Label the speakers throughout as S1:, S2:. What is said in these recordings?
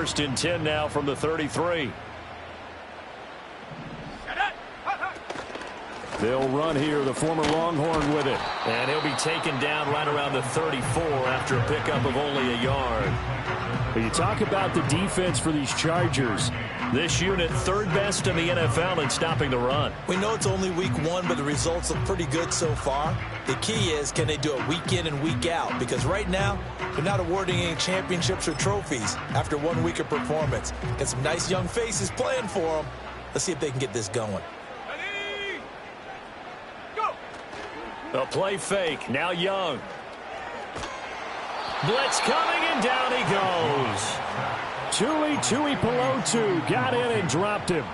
S1: first and 10 now from the 33. They'll run here, the former Longhorn with it. And he'll be taken down right around the 34 after a pickup of only a yard. But you talk about the defense for these Chargers. This unit third best in the NFL in stopping the run.
S2: We know it's only week one, but the results look pretty good so far. The key is, can they do it week in and week out? Because right now, they're not awarding any championships or trophies after 1 week of performance. Got some nice young faces playing for them. Let's see if they can get this going.
S1: A play fake. Now Young. Blitz coming, and down he goes. Tui Pelotu got in and dropped him.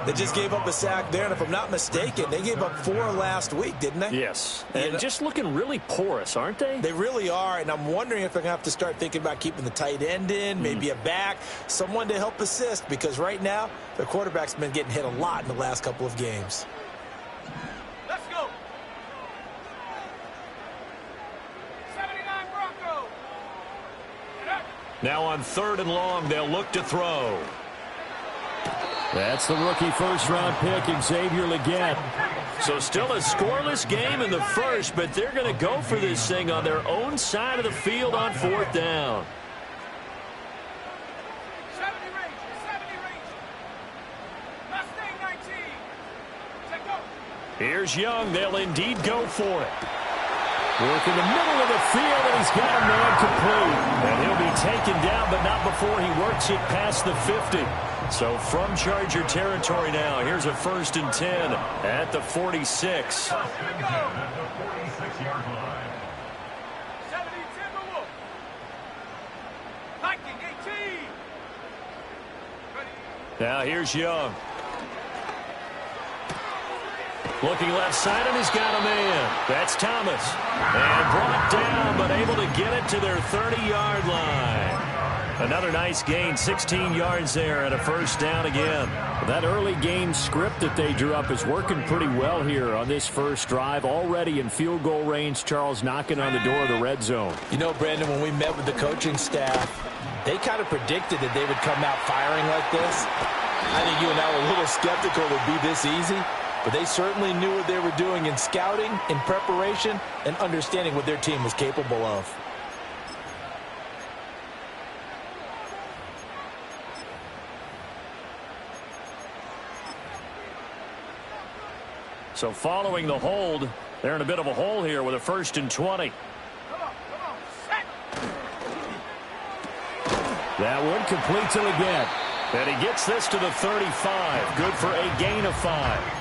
S2: They just gave up a sack there, and if I'm not mistaken, they gave up 4 last week, didn't they?
S1: Yes, and just looking really porous, aren't they?
S2: They really are, and I'm wondering if they're going to have to start thinking about keeping the tight end in, maybe a back, someone to help assist, because right now, their quarterback's been getting hit a lot in the last couple of games.
S1: Now on 3rd and long, they'll look to throw.
S3: That's the rookie first-round pick, Xavier Legette.
S1: So still a scoreless game in the first, but they're going to go for this thing on their own side of the field on 4th down. Here's Young. They'll indeed go for it.
S3: Work in the middle of the field, and he's got a man complete.
S1: And he'll be taken down, but not before he works it past the 50. So from Charger territory now, here's a 1st and 10 at the 46. Now here's Young. Looking left side, and he's got a man. That's Thomas. And brought down, but able to get it to their 30-yard line. Another nice gain, 16 yards there, and a 1st down again.
S3: That early game script that they drew up is working pretty well here on this first drive. Already in field goal range, Charles knocking on the door of the red zone.
S2: You know, Brandon, when we met with the coaching staff, they kind of predicted that they would come out firing like this. I think you and I were a little skeptical it would be this easy. But they certainly knew what they were doing in scouting, in preparation, and understanding what their team was capable of.
S1: So following the hold, they're in a bit of a hole here with a 1st and 20.
S3: That one complete to Legette.
S1: And he gets this to the 35. Good for a gain of 5.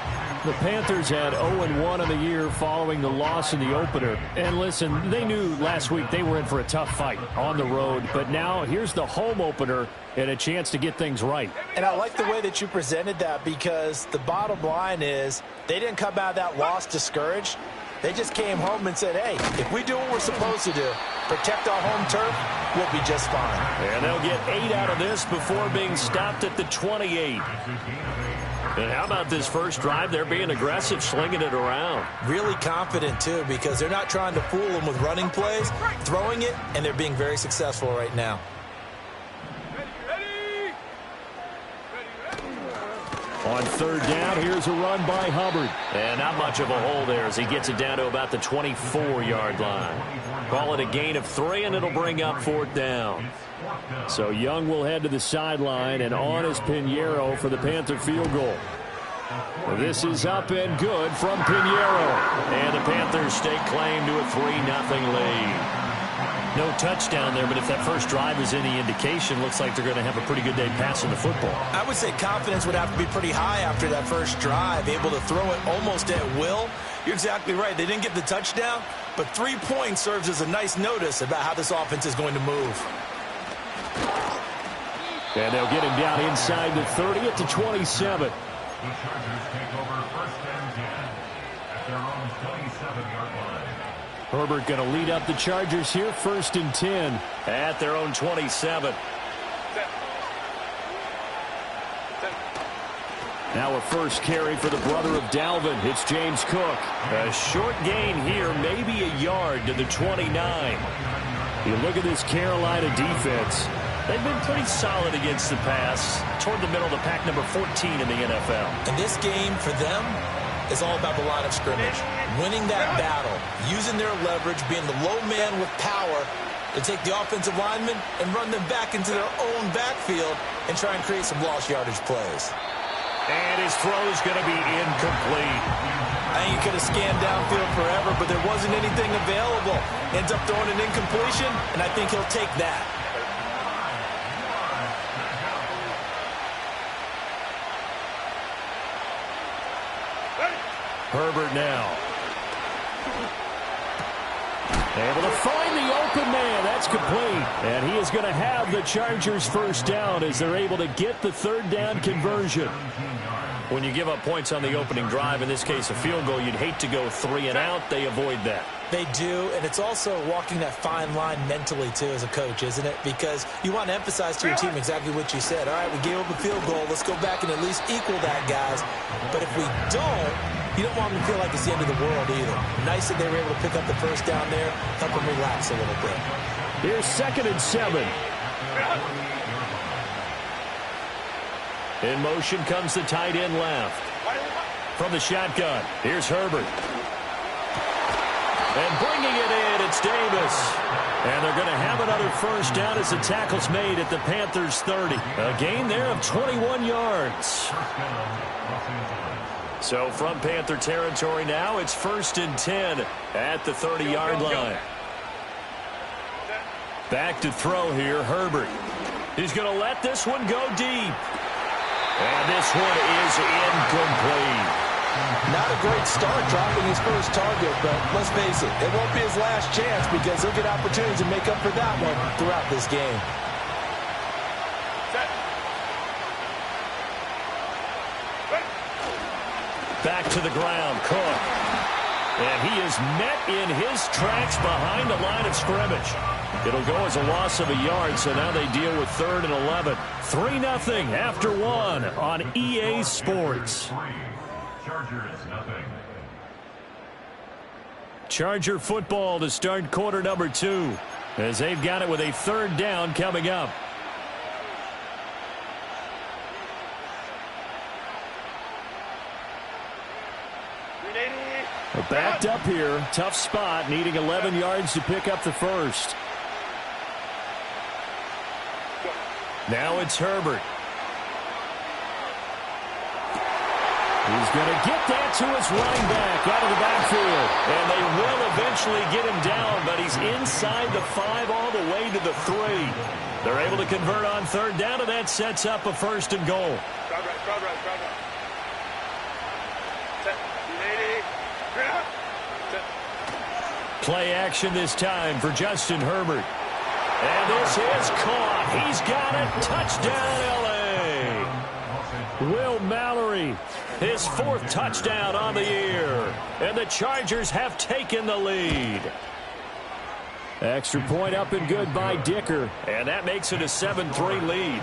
S3: The Panthers had 0-1 in the year following the loss in the opener. And listen, they knew last week they were in for a tough fight on the road. But now here's the home opener and a chance to get things right.
S2: And I like the way that you presented that, because the bottom line is they didn't come out of that loss discouraged. They just came home and said, hey, if we do what we're supposed to do, protect our home turf, we'll be just fine.
S1: And they'll get 8 out of this before being stopped at the 28. And how about this first drive? They're being aggressive, slinging it around.
S2: Really confident, too, because they're not trying to fool them with running plays, throwing it, and they're being very successful right now.
S1: On 3rd down, here's a run by Hubbard. And not much of a hole there as he gets it down to about the 24-yard line. Call it a gain of 3, and it'll bring up 4th down.
S3: So Young will head to the sideline, and on is Pinheiro for the Panther field goal. This is up and good from Pinheiro.
S1: And the Panthers stake claim to a 3-0 lead. No touchdown there, but if that first drive is any indication, looks like they're going to have a pretty good day passing the football.
S2: I would say confidence would have to be pretty high after that first drive, able to throw it almost at will. You're exactly right. They didn't get the touchdown, but 3 points serves as a nice notice about how this offense is going to move.
S3: And they'll get him down inside the 30 at the 27.
S4: The Chargers take over 1st and 10 at their own 27-yard line.
S3: Herbert going to lead up the Chargers here, 1st and 10.
S1: At their own 27.
S3: Now a first carry for the brother of Dalvin. It's James Cook.
S1: A short gain here, maybe a yard to the 29.
S3: You look at this Carolina defense.
S1: They've been pretty solid against the pass, toward the middle of the pack, number 14 in the NFL.
S2: And this game, for them, is all about the line of scrimmage. Winning that battle, using their leverage, being the low man with power to take the offensive linemen and run them back into their own backfield and try and create some lost yardage plays.
S1: And his throw is going to be incomplete.
S2: I think he could have scanned downfield forever, but there wasn't anything available. Ends up throwing an incompletion, and I think he'll take that.
S1: Herbert now. Able to find the open man. That's complete. And he is going to have the Chargers first down as they're able to get the third down conversion. When you give up points on the opening drive, in this case a field goal, you'd hate to go 3 and out. They avoid that.
S2: They do, and it's also walking that fine line mentally, too, as a coach, isn't it? Because you want to emphasize to your team exactly what you said. All right, we gave up a field goal. Let's go back and at least equal that, guys. But if we don't, you don't want them to feel like it's the end of the world either. Nice that they were able to pick up the first down there, help them relax a little bit.
S1: Here's 2nd and 7. In motion comes the tight end left. From the shotgun, here's Herbert. And bringing it in, it's Davis. And they're going to have another first down as the tackle's made at the Panthers' 30. A gain there of 21 yards. So from Panther territory now, it's 1st and 10 at the 30-yard line. Back to throw here, Herbert. He's going to let this one go deep. And this one is incomplete.
S2: Not a great start dropping his first target, but let's face it, it won't be his last chance because he'll get opportunities to make up for that one throughout this game.
S1: Back to the ground, Cook. And he is met in his tracks behind the line of scrimmage. It'll go as a loss of a yard, so now they deal with 3rd and 11. 3-0 after 1 on EA Sports. Charger football to start quarter number 2 as they've got it with a 3rd down coming up. Backed up here, tough spot, needing 11 yards to pick up the first. Now it's Herbert. He's going to get that to his running back out of the backfield. And they will eventually get him down, but he's inside the 5 all the way to the 3. They're able to convert on 3rd down, and that sets up a 1st and goal. Play action this time for Justin Herbert. And this is caught. He's got it. Touchdown, L.A. Will Mallory, his 4th touchdown on the year. And the Chargers have taken the lead. Extra point up and good by Dicker. And that makes it a 7-3 lead.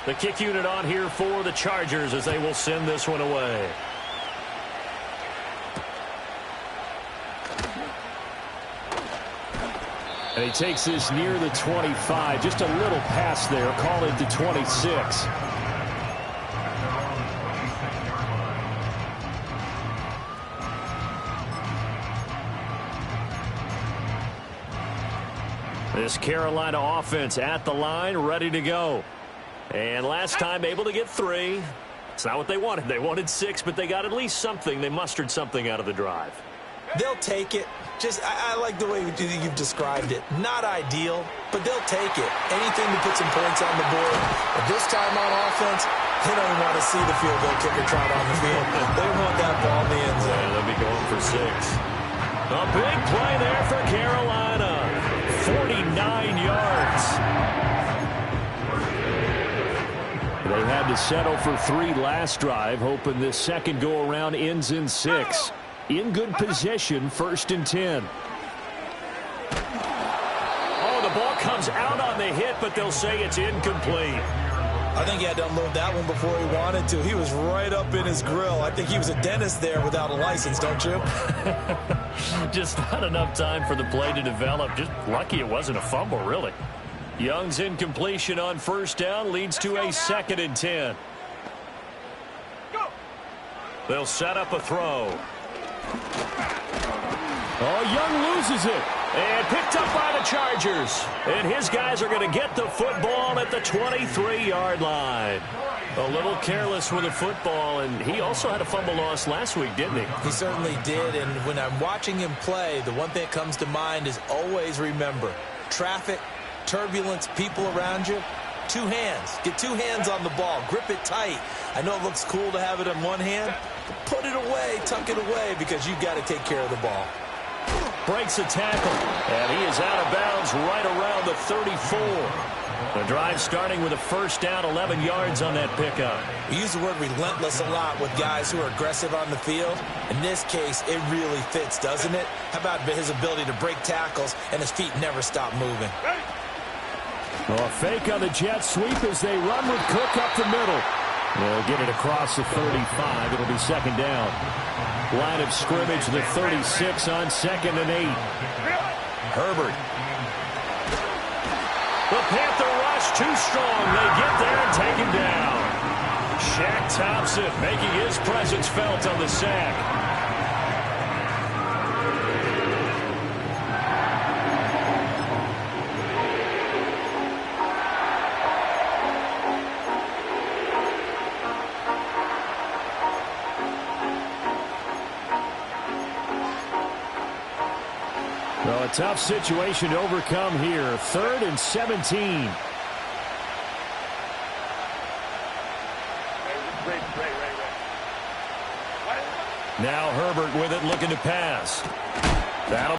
S1: The kick unit on here for the Chargers as they will send this one away. And he takes this near the 25. Just a little pass there. Call it the 26. This Carolina offense at the line, ready to go. And last time able to get 3. It's not what they wanted. They wanted 6, but they got at least something. They mustered something out of the drive.
S2: They'll take it. I like the way you've described it. Not ideal, but they'll take it. Anything to put some points on the board. But this time on offense, they don't even want to see the field goal kicker trot on the field. They want that ball in the end zone.
S1: Yeah, they'll be going for 6. A big play there for Carolina. 49 yards. They had to settle for 3 last drive, hoping this second go-around ends in 6. In good position, 1st and 10. Oh, the ball comes out on the hit, but they'll say it's incomplete.
S2: I think he had to unload that one before he wanted to. He was right up in his grill. I think he was a dentist there without a license, don't you?
S3: Just not enough time for the play to develop. Just lucky it wasn't a fumble, really. Young's incompletion on first down leads to a 2nd and 10. They'll set up a throw. Oh, Young loses it. And picked up by the Chargers. And his guys are going to get the football at the 23-yard line. A little careless with the football, and he also had a fumble loss last week, didn't he?
S2: He certainly did, and when I'm watching him play, the one thing that comes to mind is always remember, traffic, turbulence, people around you, 2 hands. Get 2 hands on the ball. Grip it tight. I know it looks cool to have it in one hand, but put it away, tuck it away, because you've got to take care of the ball.
S3: Breaks a tackle, and he is out of bounds right around the 34. The drive starting with a first down, 11 yards on that pickup.
S2: We use the word relentless a lot with guys who are aggressive on the field. In this case, it really fits, doesn't it? How about his ability to break tackles and his feet never stop moving?
S3: Well, a fake on the jet sweep as they run with Cook up the middle. They'll get it across the 35. It'll be 2nd down. Line of scrimmage, the 36 on 2nd and 8. Herbert. The Panther rush too strong. They get there and take him down. Shaq Thompson making his presence felt on the sack. Well, a tough situation to overcome here. 3rd and 17. Now Herbert with it, looking to pass. That'll